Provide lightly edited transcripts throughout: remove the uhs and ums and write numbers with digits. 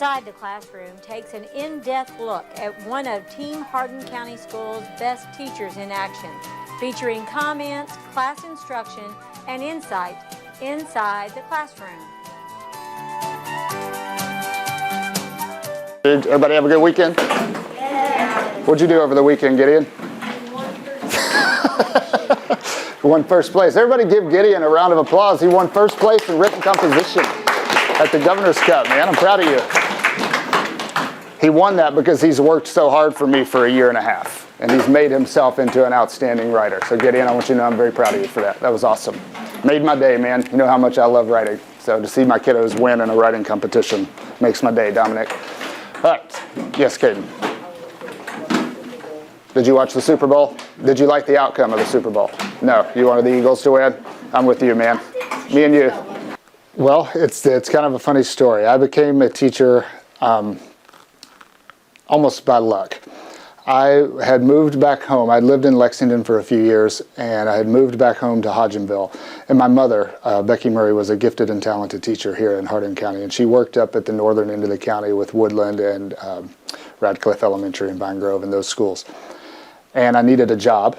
Inside the Classroom takes an in-depth look at one of Team Hardin County Schools' best teachers in action, featuring comments, class instruction, and insight inside the classroom. Did everybody have a good weekend? Yeah. What'd you do over the weekend, Gideon? Won first place. Everybody give Gideon a round of applause. He won first place in written composition at the Governor's Cup, man. I'm proud of you. He won that because he's worked so hard for me for a year and a half, and he's made himself into an outstanding writer. So Gideon, I want you to know I'm very proud of you for that. That was awesome. Made my day, man. You know how much I love writing. So to see my kiddos win in a writing competition makes my day, Dominic. All right. Yes, Caden. Did you watch the Super Bowl? Did you like the outcome of the Super Bowl? No. You wanted the Eagles to win? I'm with you, man. Me and you. Well, it's kind of a funny story. I became a teacher almost by luck. I had moved back home. I'd lived in Lexington for a few years, and I had moved back home to Hodgenville. And my mother, Becky Murray, was a gifted and talented teacher here in Hardin County, and she worked up at the northern end of the county with Woodland and Radcliffe Elementary and Vine Grove and those schools. And I needed a job,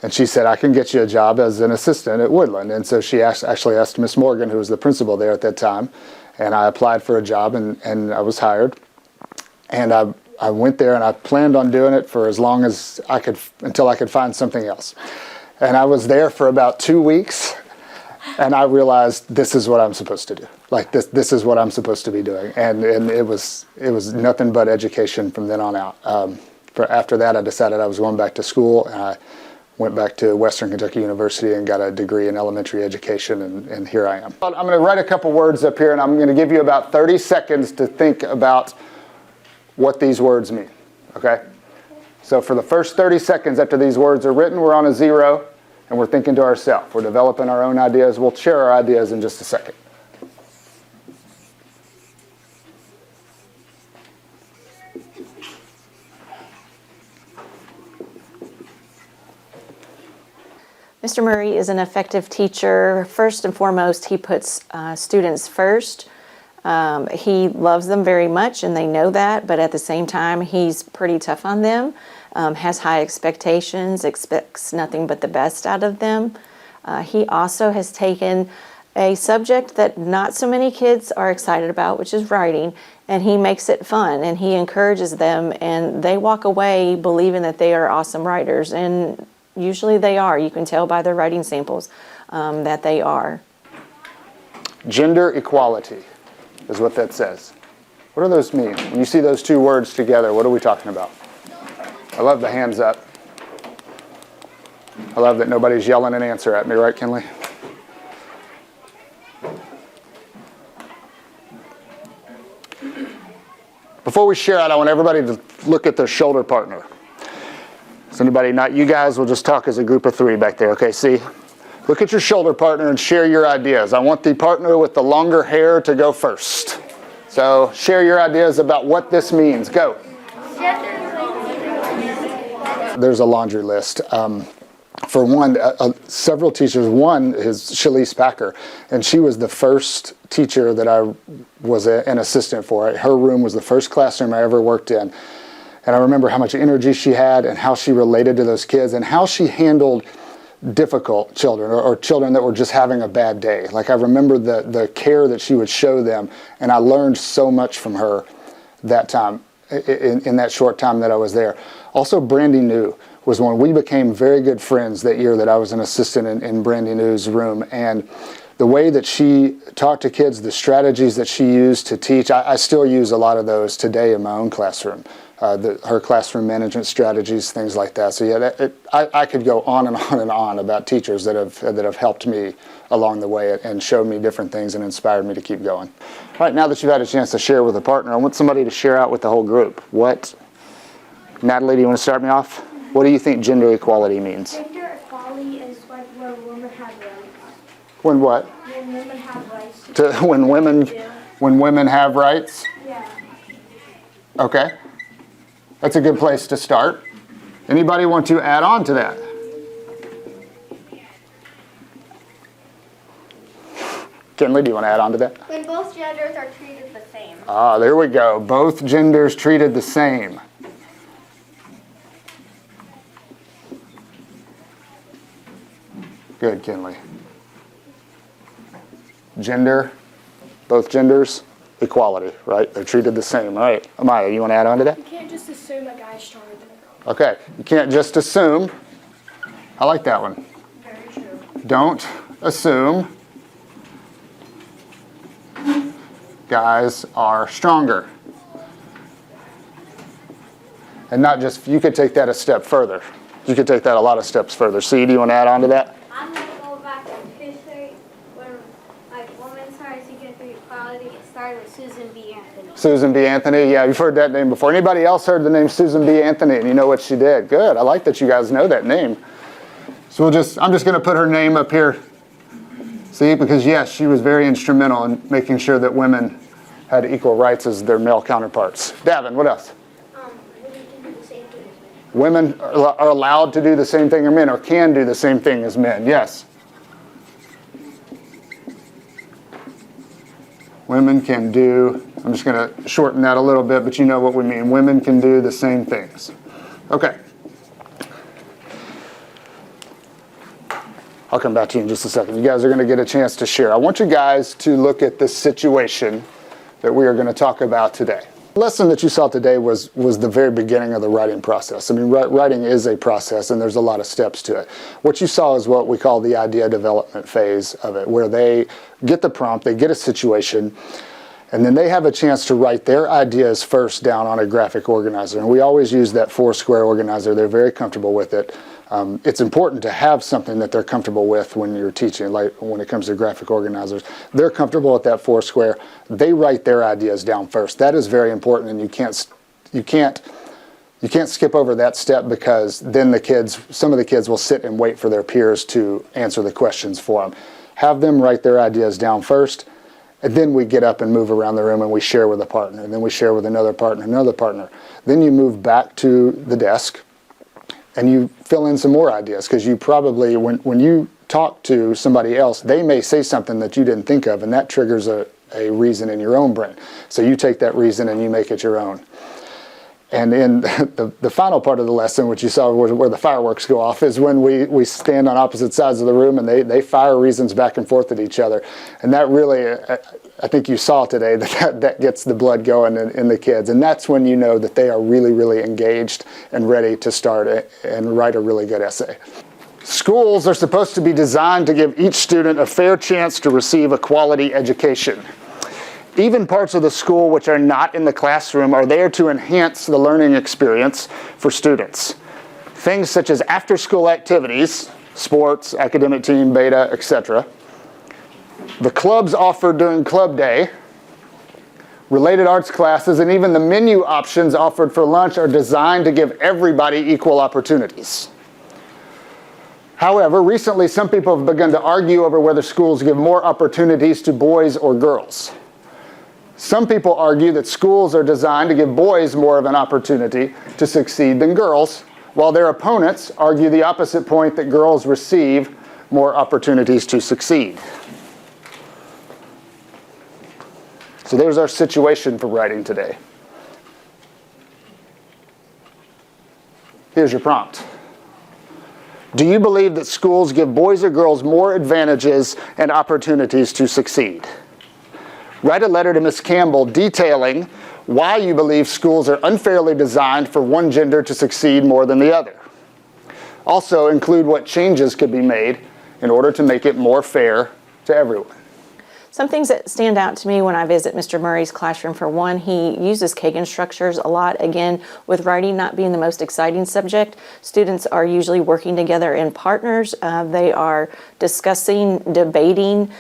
and she said, I can get you a job as an assistant at Woodland. And so she actually asked Miss Morgan, who was the principal there at that time, and I applied for a job, and I was hired. And I went there, and I planned on doing it for as long as I could, until I could find something else. And I was there for about 2 weeks, and I realized this is what I'm supposed to do. Like this is what I'm supposed to be doing. And it was nothing but education from then on out. After that, I decided I was going back to school, and I went back to Western Kentucky University and got a degree in elementary education, and here I am. I'm going to write a couple words up here, and I'm going to give you about 30 seconds to think about what these words mean, okay? So for the first 30 seconds after these words are written, we're on a 0, and we're thinking to ourselves. We're developing our own ideas. We'll share our ideas in just a second. Mr. Murray is an effective teacher. First and foremost, he puts students first. He loves them very much, and they know that, but at the same time, he's pretty tough on them, has high expectations, expects nothing but the best out of them. He also has taken a subject that not so many kids are excited about, which is writing, and he makes it fun, and he encourages them, and they walk away believing that they are awesome writers, and usually they are. You can tell by their writing samples that they are. Gender equality is what that says. What do those mean? When you see those two words together, what are we talking about? I love the hands up. I love that nobody's yelling an answer at me, right, Kinley? Before we share out, I want everybody to look at their shoulder partner. Does anybody, not you guys, we'll just talk as a group of 3 back there, okay? See? Look at your shoulder partner and share your ideas. I want the partner with the longer hair to go first. So share your ideas about what this means. Go. There's a laundry list. For one, several teachers. One is Shalise Packer, and she was the first teacher that I was an assistant for. Her room was the first classroom I ever worked in. And I remember how much energy she had and how she related to those kids and how she handled difficult children or children that were just having a bad day. Like I remember the care that she would show them, and I learned so much from her that time, in that short time that I was there. Also, Brandy New was one. We became very good friends that year that I was an assistant in Brandy New's room, and the way that she talked to kids, the strategies that she used to teach, I still use a lot of those today in my own classroom. Her classroom management strategies, things like that. So yeah, I could go on and on and on about teachers that have helped me along the way and showed me different things and inspired me to keep going. All right, now that you've had a chance to share with a partner, I want somebody to share out with the whole group. Natalie, do you want to start me off? What do you think gender equality means? Gender equality is like where women have rights. When what? When women have rights. When women have rights? Yeah. Okay. That's a good place to start. Anybody want to add on to that? Kinley, do you want to add on to that? When both genders are treated the same. Ah, there we go. Both genders treated the same. Good, Kinley. Gender, both genders, equality, right? They're treated the same. All right, Amaya, you want to add on to that? You can't just assume a guy's stronger than a girl. Okay, you can't just assume. I like that one. Very true. Don't assume guys are stronger. And not just, you could take that a step further. You could take that a lot of steps further. C, do you want to add on to that? I'm going to go back to history where women started to get through equality. It started with Susan B. Anthony. Susan B. Anthony, yeah, you've heard that name before. Anybody else heard the name Susan B. Anthony and you know what she did? Good, I like that you guys know that name. So I'm just going to put her name up here. See, because yes, she was very instrumental in making sure that women had equal rights as their male counterparts. Davin, what else? Women can do the same thing as men. Women are allowed to do the same thing as men, or can do the same thing as men, yes. Women can do, I'm just going to shorten that a little bit, but you know what we mean. Women can do the same things. Okay. I'll come back to you in just a second. You guys are going to get a chance to share. I want you guys to look at the situation that we are going to talk about today. The lesson that you saw today was the very beginning of the writing process. I mean, writing is a process, and there's a lot of steps to it. What you saw is what we call the idea development phase of it, where they get the prompt, they get a situation, and then they have a chance to write their ideas first down on a graphic organizer. And we always use that 4-square organizer. They're very comfortable with it. It's important to have something that they're comfortable with when you're teaching, like when it comes to graphic organizers. They're comfortable with that 4-square. They write their ideas down first. That is very important, and you can't skip over that step, because then some of the kids will sit and wait for their peers to answer the questions for them. Have them write their ideas down first, and then we get up and move around the room and we share with a partner, and then we share with another partner, another partner. Then you move back to the desk and you fill in some more ideas, because you probably, when you talk to somebody else, they may say something that you didn't think of, and that triggers a reason in your own brain. So you take that reason and you make it your own. And in the final part of the lesson, which you saw where the fireworks go off, is when we stand on opposite sides of the room and they fire reasons back and forth at each other. And that really, I think you saw today, that gets the blood going in the kids. And that's when you know that they are really, really engaged and ready to start and write a really good essay. Schools are supposed to be designed to give each student a fair chance to receive a quality education. Even parts of the school which are not in the classroom are there to enhance the learning experience for students. Things such as after-school activities, sports, academic team, beta, etc. The clubs offered during club day, related arts classes, and even the menu options offered for lunch are designed to give everybody equal opportunities. However, recently some people have begun to argue over whether schools give more opportunities to boys or girls. Some people argue that schools are designed to give boys more of an opportunity to succeed than girls, while their opponents argue the opposite point, that girls receive more opportunities to succeed. So there's our situation for writing today. Here's your prompt. Do you believe that schools give boys or girls more advantages and opportunities to succeed? Write a letter to Ms. Campbell detailing why you believe schools are unfairly designed for one gender to succeed more than the other. Also include what changes could be made in order to make it more fair to everyone. Some things that stand out to me when I visit Mr. Murray's classroom, for one, he uses Kagan structures a lot. Again, with writing not being the most exciting subject, students are usually working together in partners. They are discussing, debating,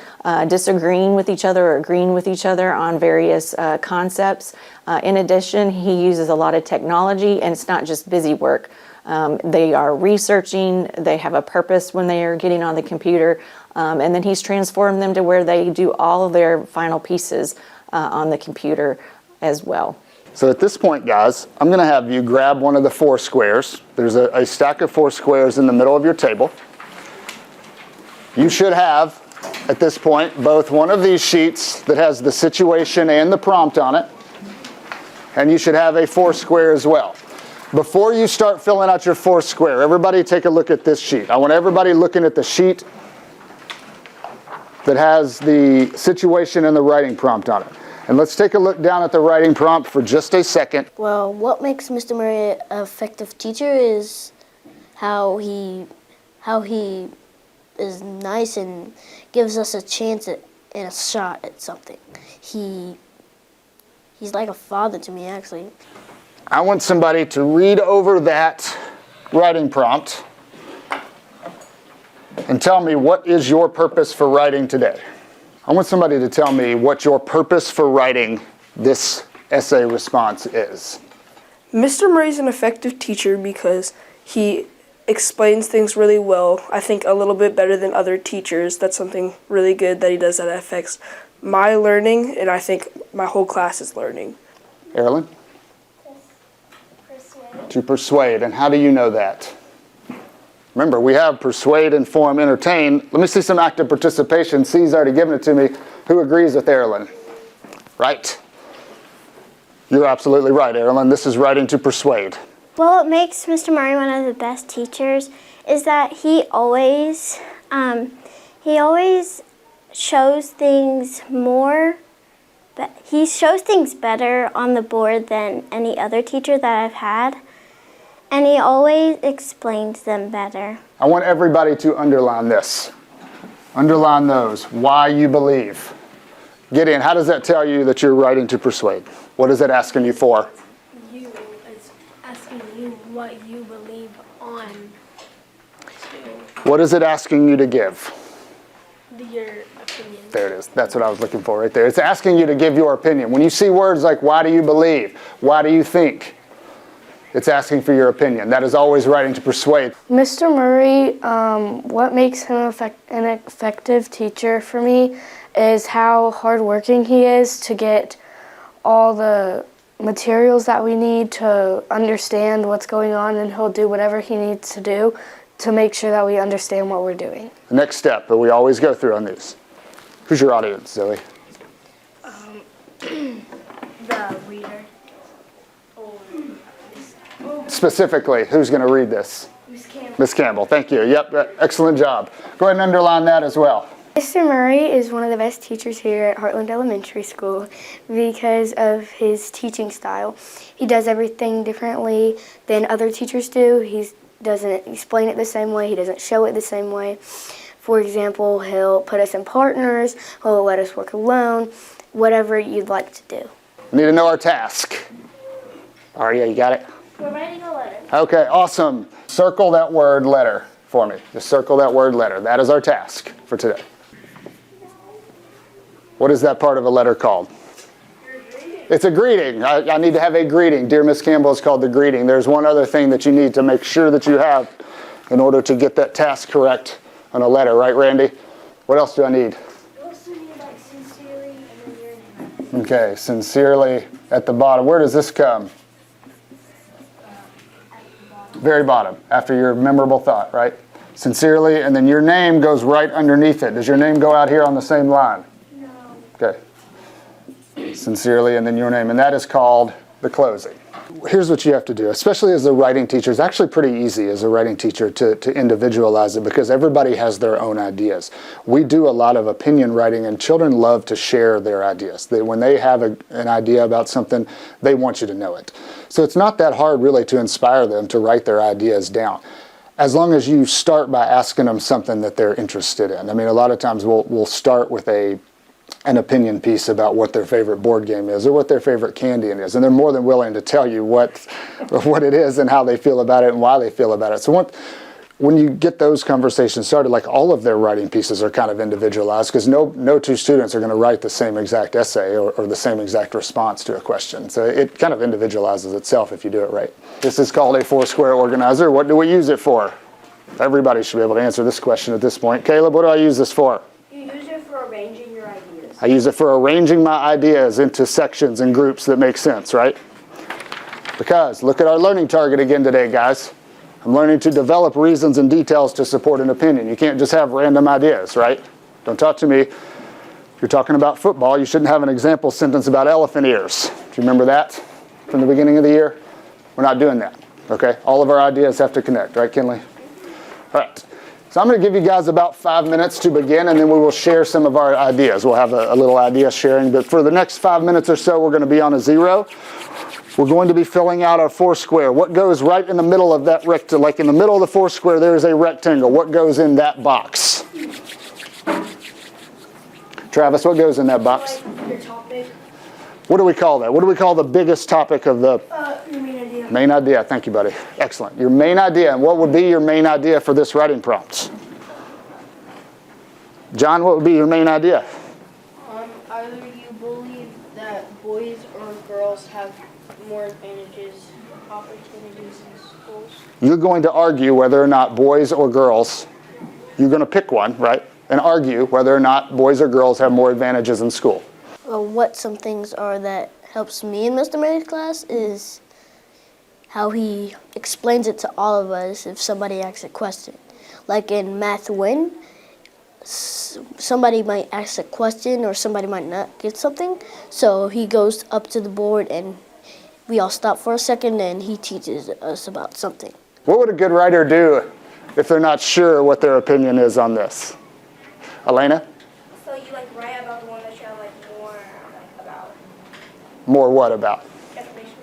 disagreeing with each other or agreeing with each other on various concepts. In addition, he uses a lot of technology, and it's not just busy work. They are researching, they have a purpose when they are getting on the computer, and then he's transformed them to where they do all of their final pieces on the computer as well. So at this point, guys, I'm going to have you grab one of the 4 squares. There's a stack of 4 squares in the middle of your table. You should have at this point, both one of these sheets that has the situation and the prompt on it, and you should have a Foursquare as well. Before you start filling out your Foursquare, everybody take a look at this sheet. I want everybody looking at the sheet that has the situation and the writing prompt on it. And let's take a look down at the writing prompt for just a second. Well, what makes Mr. Murray an effective teacher is how he is nice and gives us a chance and a shot at something. He's like a father to me, actually. I want somebody to read over that writing prompt and tell me what is your purpose for writing today. I want somebody to tell me what your purpose for writing this essay response is. Mr. Murray's an effective teacher because he explains things really well. I think a little bit better than other teachers. That's something really good that he does that affects my learning, and I think my whole class's learning. Erilyn? Persuade. To persuade. And how do you know that? Remember, we have persuade, inform, entertain. Let me see some active participation. C's already given it to me. Who agrees with Erilyn? Right. You're absolutely right, Erilyn. This is writing to persuade. Well, what makes Mr. Murray one of the best teachers is that he always shows things more, but he shows things better on the board than any other teacher that I've had, and he always explains them better. I want everybody to underline this. Underline those. Why you believe. Gideon, how does that tell you that you're writing to persuade? What is it asking you for? It's asking you what you believe on What is it asking you to give? your opinion. There it is. That's what I was looking for right there. It's asking you to give your opinion. When you see words like, why do you believe? Why do you think? It's asking for your opinion. That is always writing to persuade. Mr. Murray, what makes him an effective teacher for me is how hardworking he is to get all the materials that we need to understand what's going on, and he'll do whatever he needs to do to make sure that we understand what we're doing. The next step that we always go through on these. Who's your audience, Zoe? The reader. Specifically, who's going to read this? Miss Campbell. Miss Campbell, thank you. Yep, excellent job. Go ahead and underline that as well. Mr. Murray is one of the best teachers here at Heartland Elementary School because of his teaching style. He does everything differently than other teachers do. He doesn't explain it the same way. He doesn't show it the same way. For example, he'll put us in partners, he'll let us work alone, whatever you'd like to do. We need to know our task. Aria, you got it? We're writing a letter. Okay, awesome. Circle that word letter for me. Just circle that word letter. That is our task for today. What is that part of a letter called? It's a greeting. I need to have a greeting. Dear Miss Campbell is called the greeting. There's one other thing that you need to make sure that you have in order to get that task correct on a letter, right, Randy? What else do I need? You also need like sincerely and then your name. Okay, sincerely at the bottom. Where does this come? Very bottom, after your memorable thought, right? Sincerely, and then your name goes right underneath it. Does your name go out here on the same line? No. Okay. Sincerely, and then your name, and that is called the closing. Here's what you have to do, especially as a writing teacher. It's actually pretty easy as a writing teacher to individualize it because everybody has their own ideas. We do a lot of opinion writing, and children love to share their ideas. When they have an idea about something, they want you to know it. So it's not that hard really to inspire them to write their ideas down, as long as you start by asking them something that they're interested in. I mean, a lot of times we'll start with an opinion piece about what their favorite board game is or what their favorite candy is, and they're more than willing to tell you what it is and how they feel about it and why they feel about it. So when you get those conversations started, like all of their writing pieces are kind of individualized because no two students are going to write the same exact essay or the same exact response to a question. So it kind of individualizes itself if you do it right. This is called a Foursquare organizer. What do we use it for? Everybody should be able to answer this question at this point. Caleb, what do I use this for? You use it for arranging your ideas. I use it for arranging my ideas into sections and groups that make sense, right? Because look at our learning target again today, guys. I'm learning to develop reasons and details to support an opinion. You can't just have random ideas, right? Don't talk to me. If you're talking about football, you shouldn't have an example sentence about elephant ears. Do you remember that from the beginning of the year? We're not doing that, okay? All of our ideas have to connect, right, Kinley? All right. So I'm going to give you guys about 5 minutes to begin, and then we will share some of our ideas. We'll have a little idea sharing, but for the next 5 minutes or so, we're going to be on a zero. We're going to be filling out our four-square. What goes right in the middle of that rectangle? Like in the middle of the four-square, there is a rectangle. What goes in that box? Travis, what goes in that box? Your topic. What do we call that? What do we call the biggest topic of the... Your main idea. Main idea. Thank you, buddy. Excellent. Your main idea. And what would be your main idea for this writing prompt? John, what would be your main idea? Either you believe that boys or girls have more advantages, opportunities in schools. You're going to argue whether or not boys or girls, you're going to pick one, right? And argue whether or not boys or girls have more advantages in school. Well, what some things are that helps me in Mr. Murray's class is how he explains it to all of us if somebody asks a question. Like in Math Win, somebody might ask a question or somebody might not get something. So he goes up to the board and we all stop for a second and he teaches us about something. What would a good writer do if they're not sure what their opinion is on this? Elena? So you write about the one that you have more about More what about? information?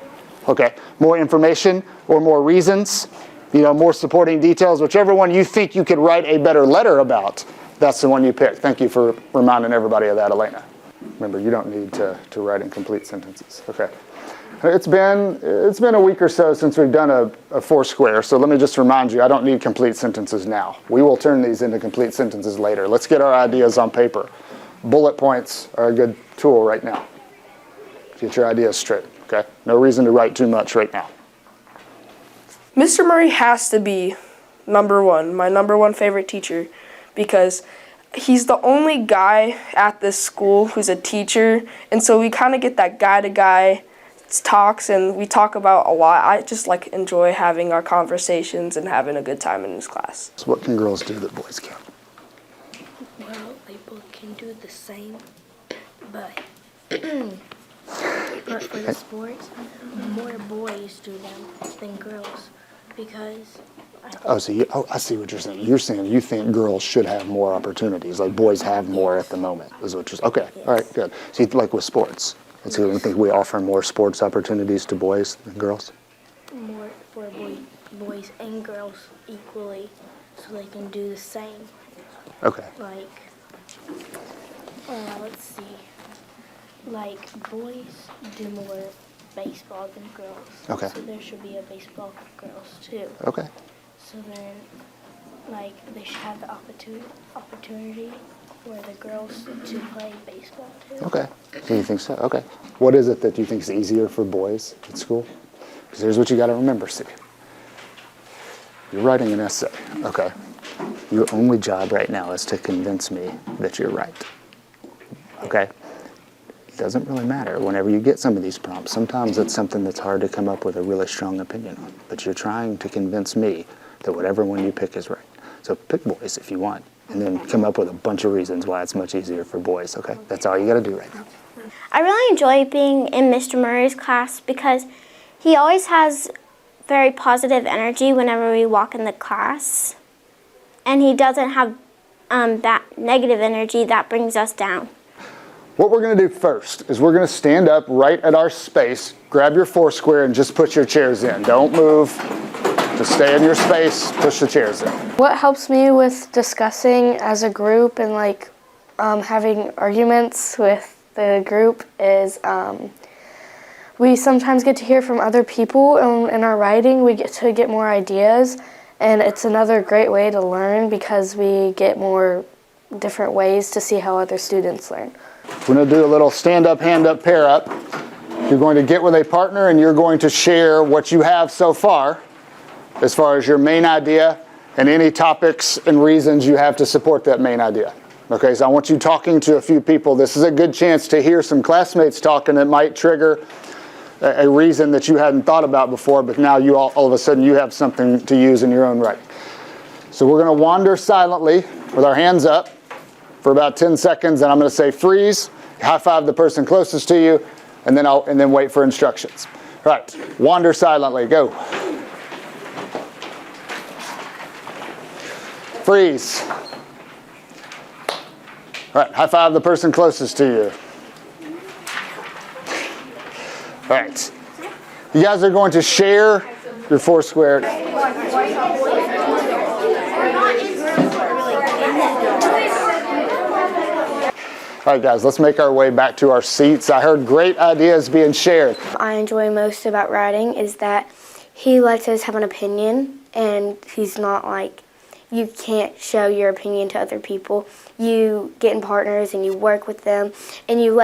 Okay, more information or more reasons, more supporting details, whichever one you think you could write a better letter about, that's the one you pick. Thank you for reminding everybody of that, Elena. Remember, you don't need to write in complete sentences. Okay. It's been a week or so since we've done a four-square, so let me just remind you, I don't need complete sentences now. We will turn these into complete sentences later. Let's get our ideas on paper. Bullet points are a good tool right now. Get your ideas straight, okay? No reason to write too much right now. Mr. Murray has to be number one, my number one favorite teacher, because he's the only guy at this school who's a teacher, and so we kind of get that guy-to-guy talks, and we talk about a lot. I just enjoy having our conversations and having a good time in his class. So what can girls do that boys can't? Well, they both can do the same, but for the sports, more boys do them than girls because. I see what you're saying. You're saying you think girls should have more opportunities, like boys have more at the moment, is what you're saying. Okay, Yes. All right, good. So you with sports. And so you think we offer more sports opportunities to boys than girls? More for boys and girls equally, so they can do the same. Okay. Let's see. Boys do more baseball than girls. Okay. So there should be a baseball for girls too. Okay. So then, they should have the opportunity for the girls to play baseball too. Okay. So you think so? Okay. What is it that you think is easier for boys at school? Because here's what you got to remember, see. You're writing an essay. Okay. Your only job right now is to convince me that you're right. Okay? It doesn't really matter. Whenever you get some of these prompts, sometimes it's something that's hard to come up with a really strong opinion on. But you're trying to convince me that whatever one you pick is right. So pick boys if you want, and then come up with a bunch of reasons why it's much easier for boys, okay? That's all you got to do right now. I really enjoy being in Mr. Murray's class because he always has very positive energy whenever we walk in the class. And he doesn't have that negative energy that brings us down. What we're going to do first is we're going to stand up right at our space, grab your four-square, and just put your chairs in. Don't move. Just stay in your space, push the chairs in. What helps me with discussing as a group and having arguments with the group is we sometimes get to hear from other people, and in our writing we get to get more ideas, and it's another great way to learn because we get more different ways to see how other students learn. We're going to do a little stand-up, hand-up, pair-up. You're going to get with a partner and you're going to share what you have so far as your main idea and any topics and reasons you have to support that main idea. Okay, so I want you talking to a few people. This is a good chance to hear some classmates talking that might trigger a reason that you hadn't thought about before, but now you all of a sudden you have something to use in your own right. So we're going to wander silently with our hands up. for about 10 seconds, and I'm going to say freeze. High five the person closest to you, and then wait for instructions. All right, wander silently. Go. Freeze. All right, high five the person closest to you. All right, you guys are going to share your Foursquare. All right, guys, let's make our way back to our seats. I heard great ideas being shared. I enjoy most about writing is that he lets us have an opinion, and he's not like, you can't show your opinion to other people. You get in partners and you work with them, and you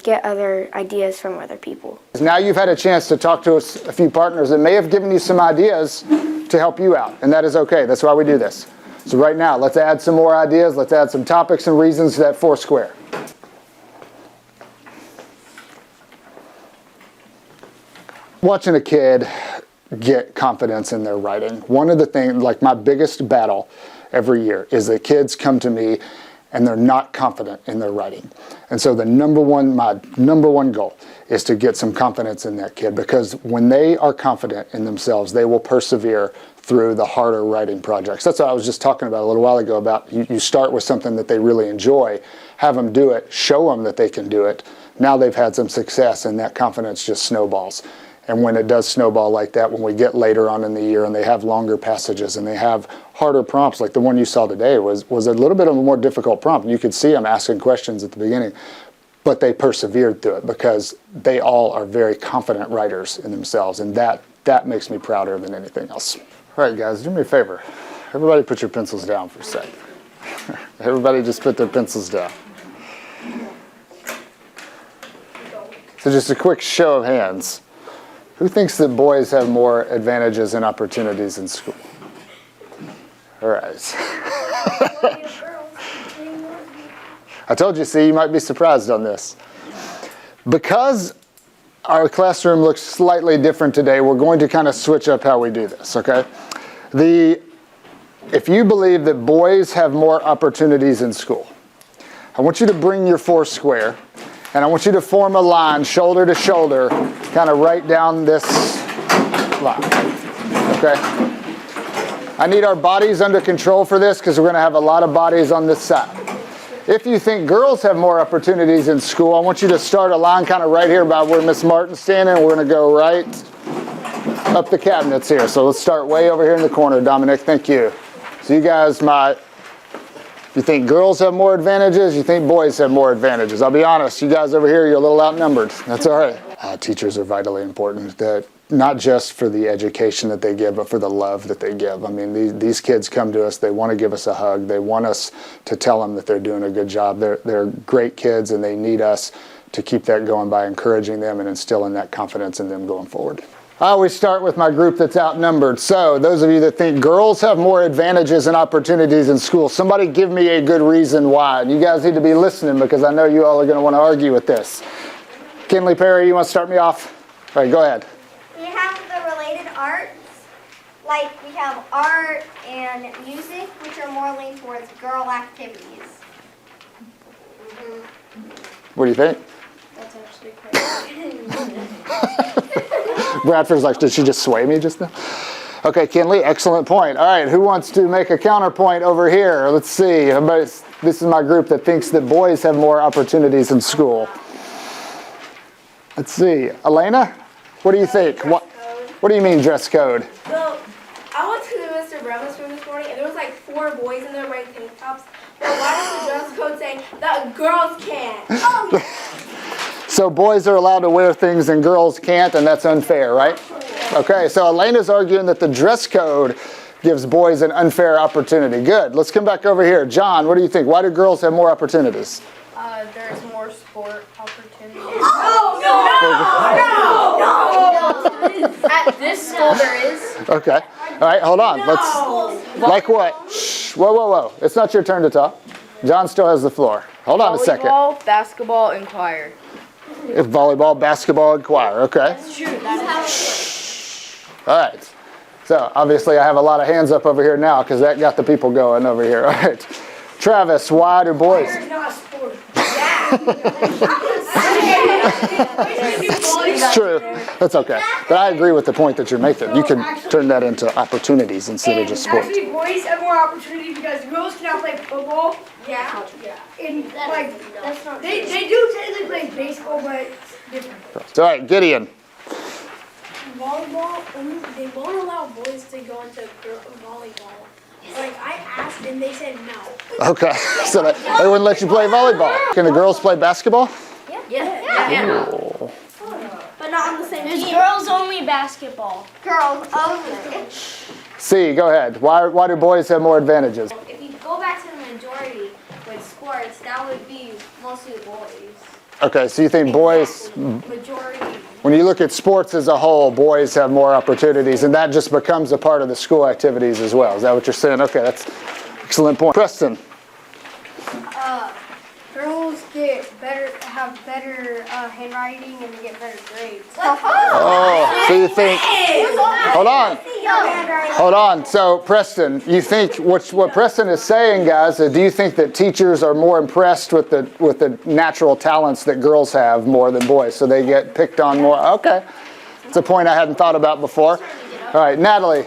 get other ideas from other people. Now you've had a chance to talk to a few partners that may have given you some ideas to help you out, and that is okay. That's why we do this. So right now, let's add some more ideas. Let's add some topics and reasons to that Foursquare. Watching a kid get confidence in their writing. One of the things, like my biggest battle every year, is that kids come to me and they're not confident in their writing. And so my number one goal is to get some confidence in that kid, because when they are confident in themselves, they will persevere through the harder writing projects. That's what I was just talking about a little while ago, about you start with something that they really enjoy, have them do it, show them that they can do it. Now they've had some success, and that confidence just snowballs. And when it does snowball like that, when we get later on in the year and they have longer passages and they have harder prompts, like the one you saw today was a little bit of a more difficult prompt. You could see them asking questions at the beginning, but they persevered through it because they all are very confident writers in themselves, and that makes me prouder than anything else. All right, guys, do me a favor. Everybody put your pencils down for a sec. Everybody just put their pencils down. So just a quick show of hands. Who thinks that boys have more advantages and opportunities in school? All right. I told you, see, you might be surprised on this. Because our classroom looks slightly different today, we're going to kind of switch up how we do this, okay? If you believe that boys have more opportunities in school, I want you to bring your Foursquare, and I want you to form a line, shoulder to shoulder, kind of right down this line, okay? I need our bodies under control for this, because we're going to have a lot of bodies on this side. If you think girls have more opportunities in school, I want you to start a line kind of right here about where Miss Martin's standing. We're going to go right up the cabinets here. So let's start way over here in the corner, Dominic. Thank you. So you guys might, if you think girls have more advantages, you think boys have more advantages. I'll be honest, you guys over here, you're a little outnumbered. That's all right. Teachers are vitally important, that not just for the education that they give, but for the love that they give. I mean, these kids come to us, they want to give us a hug. They want us to tell them that they're doing a good job. They're great kids, and they need us to keep that going by encouraging them and instilling that confidence in them going forward. I always start with my group that's outnumbered. So those of you that think girls have more advantages and opportunities in school, somebody give me a good reason why. And you guys need to be listening, because I know you all are going to want to argue with this. Kinley Perry, you want to start me off? All right, go ahead. We have the related arts, like we have art and music, which are more leaned towards girl activities. What do you think? That's actually correct. Bradford's like, did she just sway me just now? Okay, Kinley, excellent point. All right, who wants to make a counterpoint over here? Let's see. This is my group that thinks that boys have more opportunities in school. Let's see. Elena, what do you think? What do you mean dress code? So, I went to Mr. Brevin's room this morning, and there was like 4 boys in there wearing tank tops. But why does the dress code say that girls can't? So boys are allowed to wear things and girls can't, and that's unfair, right? Okay, so Elena's arguing that the dress code gives boys an unfair opportunity. Good. Let's come back over here. John, what do you think? Why do girls have more opportunities? There's more sport opportunities. No! At this school there is. Okay. All right, hold on. Let's. Like what? Shh. Whoa, whoa, whoa. It's not your turn to talk. John still has the floor. Hold on a second. Volleyball, basketball, and choir. Volleyball, basketball, and choir. Okay. That's true. That's All right. So obviously I have a lot of hands up over here now, because that got the people going over here. All right. Travis, why do boys? It's not a sport. It's true. That's okay. But I agree with the point that you're making. You can turn that into opportunities instead of just sports. Actually, boys have more opportunity because girls cannot play football. Yeah. And like, they do technically play baseball, but it's different. All right, Gideon. Volleyball, they won't allow boys to go into volleyball. Like, I asked and they said no. Okay, so they wouldn't let you play volleyball. Can the girls play basketball? Yeah. Ooh. But not on the same There's team. girls only basketball. Girls only. C, go ahead. Why do boys have more advantages? If you go back to the majority with sports, that would be mostly boys. Okay, so you think boys, Majority. when you look at sports as a whole, boys have more opportunities, and that just becomes a part of the school activities as well. Is that what you're saying? Okay, that's an excellent point. Preston. Girls have better handwriting and they get better grades. Oh, so you think, hold on. So Preston, you think, what Preston is saying, guys, do you think that teachers are more impressed with the natural talents that girls have more than boys? So they get picked on more? Okay. It's a point I hadn't thought about before. All right, Natalie.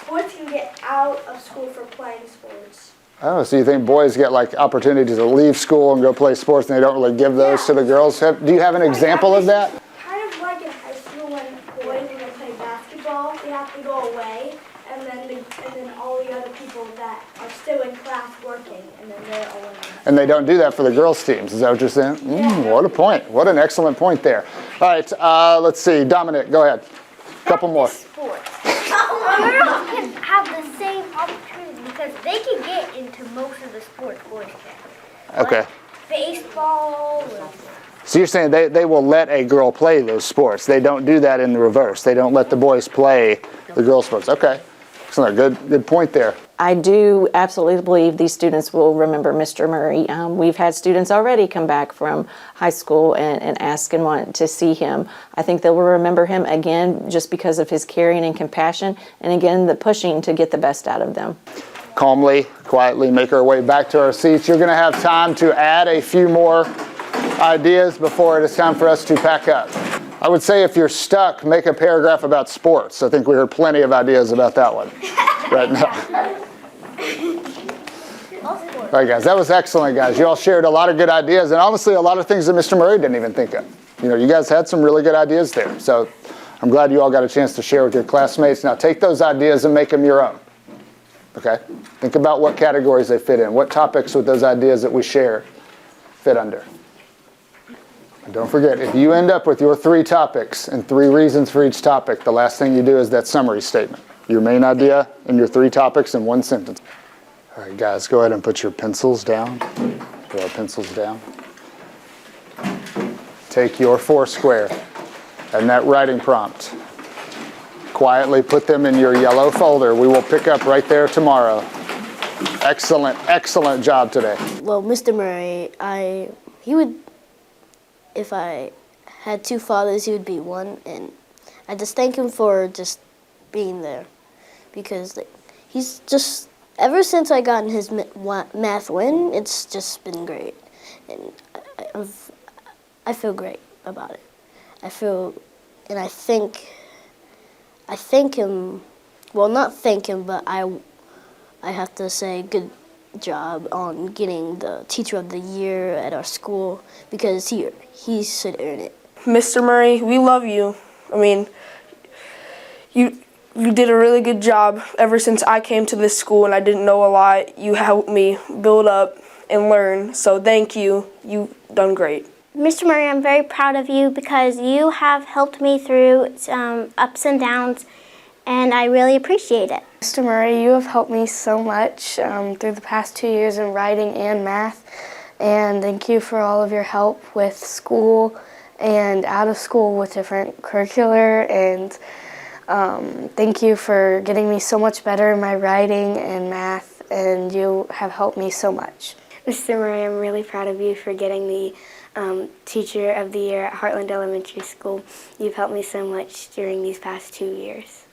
Boys can get out of school for playing sports. Oh, so you think boys get like opportunities to leave school and go play sports and they don't really give those to the girls? Do you have an example of that? Kind of like in high school when boys, when they play basketball, they have to go away, and then all the other people that are still in class working, and then they're all in. And they don't do that for the girls' teams. Is that what you're saying? What a point. What an excellent point there. All right, let's see. Dominic, go ahead. Couple more. Sports. Girls can have the same opportunity because they can get into most of the sports boys can. Okay. Like baseball. So you're saying they will let a girl play those sports. They don't do that in the reverse. They don't let the boys play the girls' sports. Okay. Excellent. Good point there. I do absolutely believe these students will remember Mr. Murray. We've had students already come back from high school and ask and want to see him. I think they will remember him again just because of his caring and compassion, and again, the pushing to get the best out of them. Calmly, quietly make our way back to our seats. You're going to have time to add a few more ideas before it is time for us to pack up. I would say if you're stuck, make a paragraph about sports. I think we heard plenty of ideas about that one right now. All right, guys, that was excellent, guys. You all shared a lot of good ideas, and honestly, a lot of things that Mr. Murray didn't even think of. You know, you guys had some really good ideas there. So I'm glad you all got a chance to share with your classmates. Now take those ideas and make them your own. Okay? Think about what categories they fit in. What topics would those ideas that we share fit under? And don't forget, if you end up with your 3 topics and 3 reasons for each topic, the last thing you do is that summary statement. Your main idea and your 3 topics in 1 sentence. All right, guys, go ahead and put your pencils down. Put our pencils down. Take your Foursquare and that writing prompt. Quietly put them in your yellow folder. We will pick up right there tomorrow. Excellent, excellent job today. Well, Mr. Murray, he would, if I had 2 fathers, he would be one, and I just thank him for just being there, because he's just, ever since I got his math win, it's just been great, and I feel great about it. I thank him, well, not thank him, but I have to say good job on getting the Teacher of the Year at our school, because he should earn it. Mr. Murray, we love you. I mean, you did a really good job ever since I came to this school and I didn't know a lot. You helped me build up and learn, so thank you. You've done great. Mr. Murray, I'm very proud of you because you have helped me through ups and downs, and I really appreciate it. Mr. Murray, you have helped me so much through the past 2 years in writing and math, and thank you for all of your help with school and out of school with different curricular, and thank you for getting me so much better in my writing and math, and you have helped me so much. Mr. Murray, I'm really proud of you for getting the Teacher of the Year at Heartland Elementary School. You've helped me so much during these past 2 years.